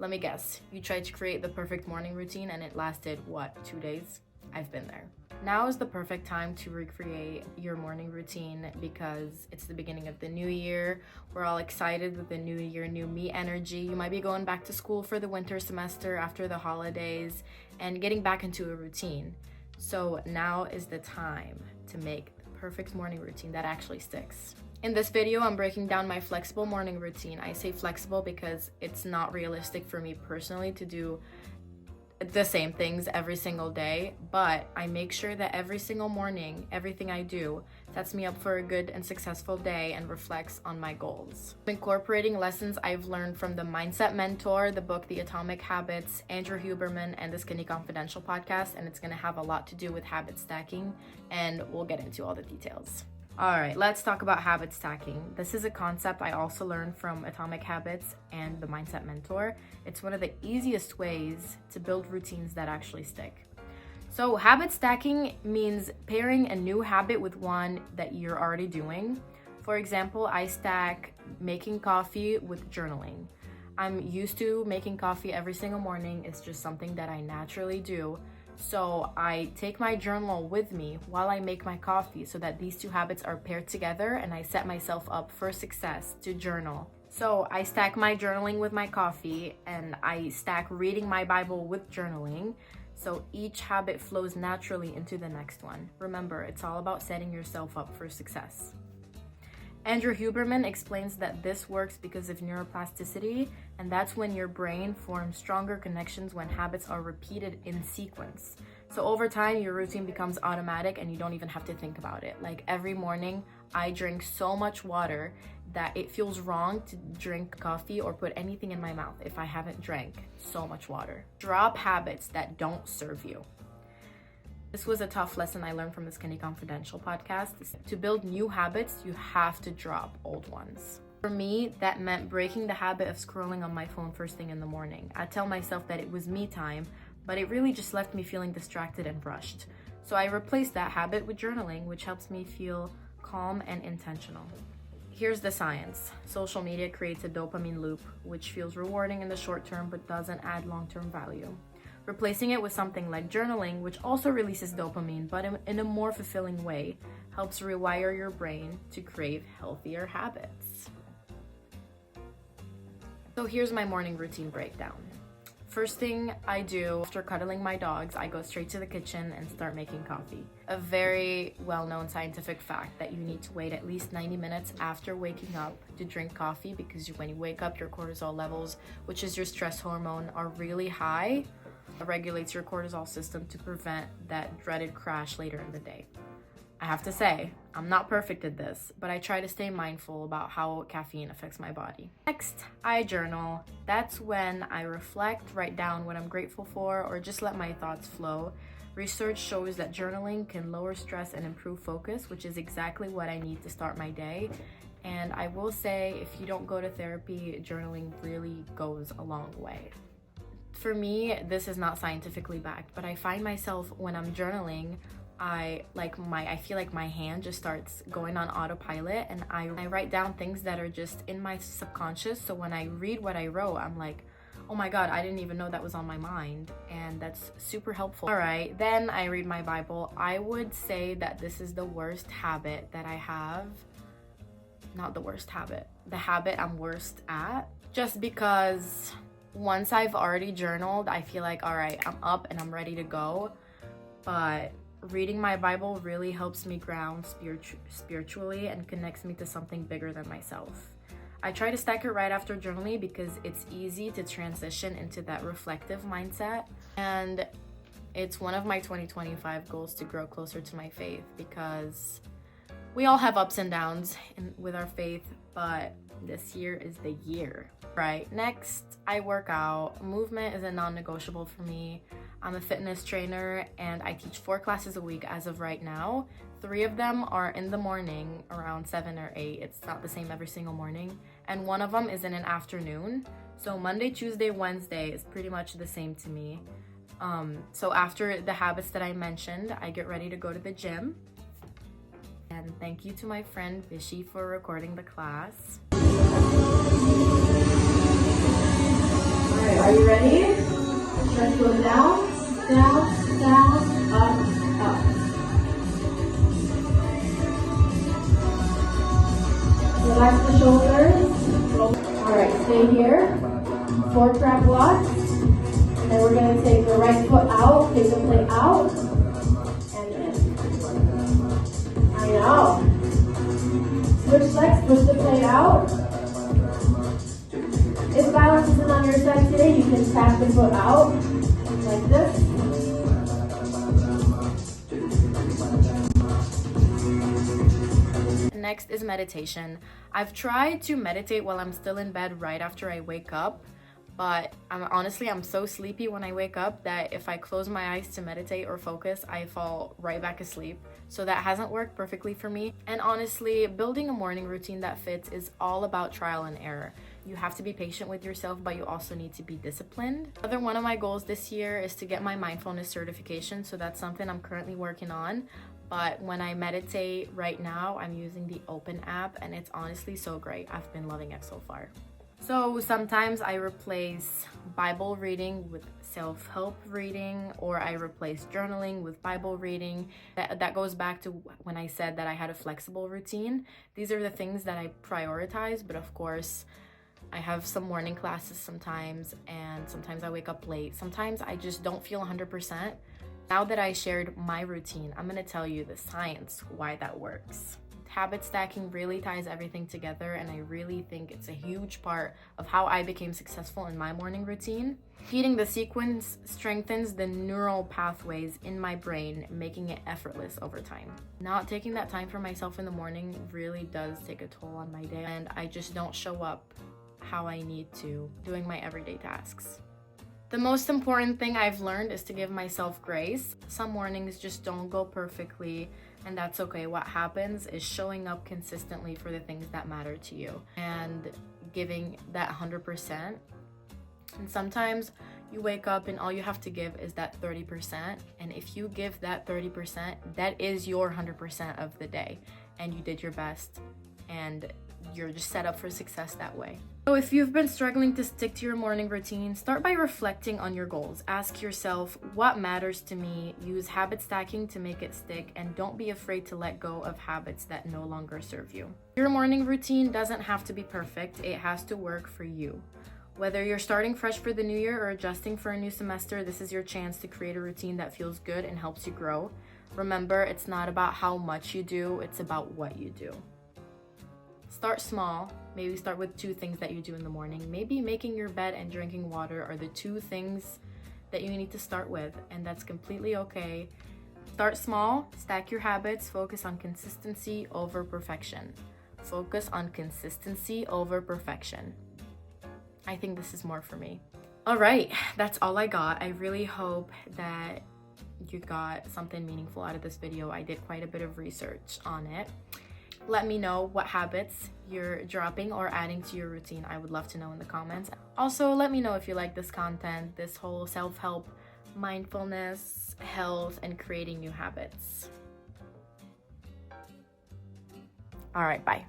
Let me guess, you tried to create the perfect morning routine and it lasted, what, 2 days? I've been there. Now is the perfect time to recreate your morning routine because it's the beginning of the new year. We're all excited with the new year, new me energy. You might be going back to school for the winter semester after the holidays and getting back into a routine. So now is the time to make the perfect morning routine that actually sticks. In this video, I'm breaking down my flexible morning routine. I say flexible because it's not realistic for me personally to do the same things every single day, but I make sure that every single morning, everything I do sets me up for a good and successful day and reflects on my goals. I'm incorporating lessons I've learned from the Mindset Mentor, the book The Atomic Habits, Andrew Huberman, and the Skinny Confidential podcast, and it's going to have a lot to do with habit stacking, and we'll get into all the details. All right, let's talk about habit stacking. This is a concept I also learned from Atomic Habits and the Mindset Mentor. It's one of the easiest ways to build routines that actually stick. So habit stacking means pairing a new habit with one that you're already doing. For example, I stack making coffee with journaling. I'm used to making coffee every single morning. It's just something that I naturally do. So I take my journal with me while I make my coffee so that these two habits are paired together and I set myself up for success to journal. So I stack my journaling with my coffee and I stack reading my Bible with journaling. So each habit flows naturally into the next one. Remember, it's all about setting yourself up for success. Andrew Huberman explains that this works because of neuroplasticity, and that's when your brain forms stronger connections when habits are repeated in sequence. So over time, your routine becomes automatic and you don't even have to think about it. Like every morning, I drink so much water that it feels wrong to drink coffee or put anything in my mouth if I haven't drank so much water. Drop habits that don't serve you. This was a tough lesson I learned from the Skinny Confidential podcast. To build new habits, you have to drop old ones. For me, that meant breaking the habit of scrolling on my phone first thing in the morning. I tell myself that it was me time, but it really just left me feeling distracted and rushed. So I replaced that habit with journaling, which helps me feel calm and intentional. Here's the science. Social media creates a dopamine loop, which feels rewarding in the short term but doesn't add long-term value. Replacing it with something like journaling, which also releases dopamine, but in a more fulfilling way, helps rewire your brain to crave healthier habits. So here's my morning routine breakdown. First thing I do after cuddling my dogs, I go straight to the kitchen and start making coffee. A very well-known scientific fact that you need to wait at least 90 minutes after waking up to drink coffee because when you wake up, your cortisol levels, which is your stress hormone, are really high. It regulates your cortisol system to prevent that dreaded crash later in the day. I have to say, I'm not perfect at this, but I try to stay mindful about how caffeine affects my body. Next, I journal. That's when I reflect, write down what I'm grateful for, or just let my thoughts flow. Research shows that journaling can lower stress and improve focus, which is exactly what I need to start my day. And I will say, if you don't go to therapy, journaling really goes a long way. For me, this is not scientifically backed, but I find myself when I'm journaling, I feel like my hand just starts going on autopilot and I write down things that are just in my subconscious. So when I read what I wrote, I'm like, oh my God, I didn't even know that was on my mind. And that's super helpful. All right, then I read my Bible. I would say that this is the worst habit that I have. Not the worst habit, the habit I'm worst at, just because once I've already journaled, I feel like, all right, I'm up and I'm ready to go. But reading my Bible really helps me ground spiritually and connects me to something bigger than myself. I try to stack it right after journaling because it's easy to transition into that reflective mindset. And it's one of my 2025 goals to grow closer to my faith because we all have ups and downs with our faith, but this year is the year. Right, next, I work out. Movement is a non-negotiable for me. I'm a fitness trainer and I teach 4 classes a week as of right now. 3 of them are in the morning around 7 or 8. It's not the same every single morning. And 1 of them is in an afternoon. So Monday, Tuesday, Wednesday is pretty much the same to me. So after the habits that I mentioned, I get ready to go to the gym. And thank you to my friend Vishy for recording the class. Alright, are you ready? Let's go down, down, down, up. Relax the shoulders. Alright, stay here. 4 crab blocks. And then we're going to take the right foot out, take the plate out, and in. I know. Switch legs, push the plate out. If balance isn't on your side today, you can tap the foot out, like this. Next is meditation. I've tried to meditate while I'm still in bed right after I wake up, but I'm so sleepy when I wake up that if I close my eyes to meditate or focus, I fall right back asleep. So that hasn't worked perfectly for me. And honestly, building a morning routine that fits is all about trial and error. You have to be patient with yourself, but you also need to be disciplined. Another one of my goals this year is to get my mindfulness certification. So that's something I'm currently working on. But when I meditate right now, I'm using the Open app, and it's honestly so great. I've been loving it so far. So sometimes I replace Bible reading with self-help reading, or I replace journaling with Bible reading. That goes back to when I said that I had a flexible routine. These are the things that I prioritize, but of course, I have some morning classes sometimes, and sometimes I wake up late. Sometimes I just don't feel 100%. Now that I shared my routine, I'm going to tell you the science why that works. Habit stacking really ties everything together, and I really think it's a huge part of how I became successful in my morning routine. Repeating the sequence strengthens the neural pathways in my brain, making it effortless over time. Not taking that time for myself in the morning really does take a toll on my day, and I just don't show up how I need to doing my everyday tasks. The most important thing I've learned is to give myself grace. Some mornings just don't go perfectly, and that's okay. What happens is showing up consistently for the things that matter to you and giving that 100%. And sometimes you wake up and all you have to give is that 30%. And if you give that 30%, that is your 100% of the day. And you did your best, and you're just set up for success that way. So if you've been struggling to stick to your morning routine, start by reflecting on your goals. Ask yourself, what matters to me? Use habit stacking to make it stick, and don't be afraid to let go of habits that no longer serve you. Your morning routine doesn't have to be perfect. It has to work for you. Whether you're starting fresh for the new year or adjusting for a new semester, this is your chance to create a routine that feels good and helps you grow. Remember, it's not about how much you do, it's about what you do. Start small. Maybe start with 2 things that you do in the morning. Maybe making your bed and drinking water are the 2 things that you need to start with, and that's completely okay. Start small, stack your habits, focus on consistency over perfection. Focus on consistency over perfection. I think this is more for me. All right, that's all I got. I really hope that you got something meaningful out of this video. I did quite a bit of research on it. Let me know what habits you're dropping or adding to your routine. I would love to know in the comments. Also, let me know if you like this content, this whole self-help, mindfulness, health, and creating new habits. All right, bye.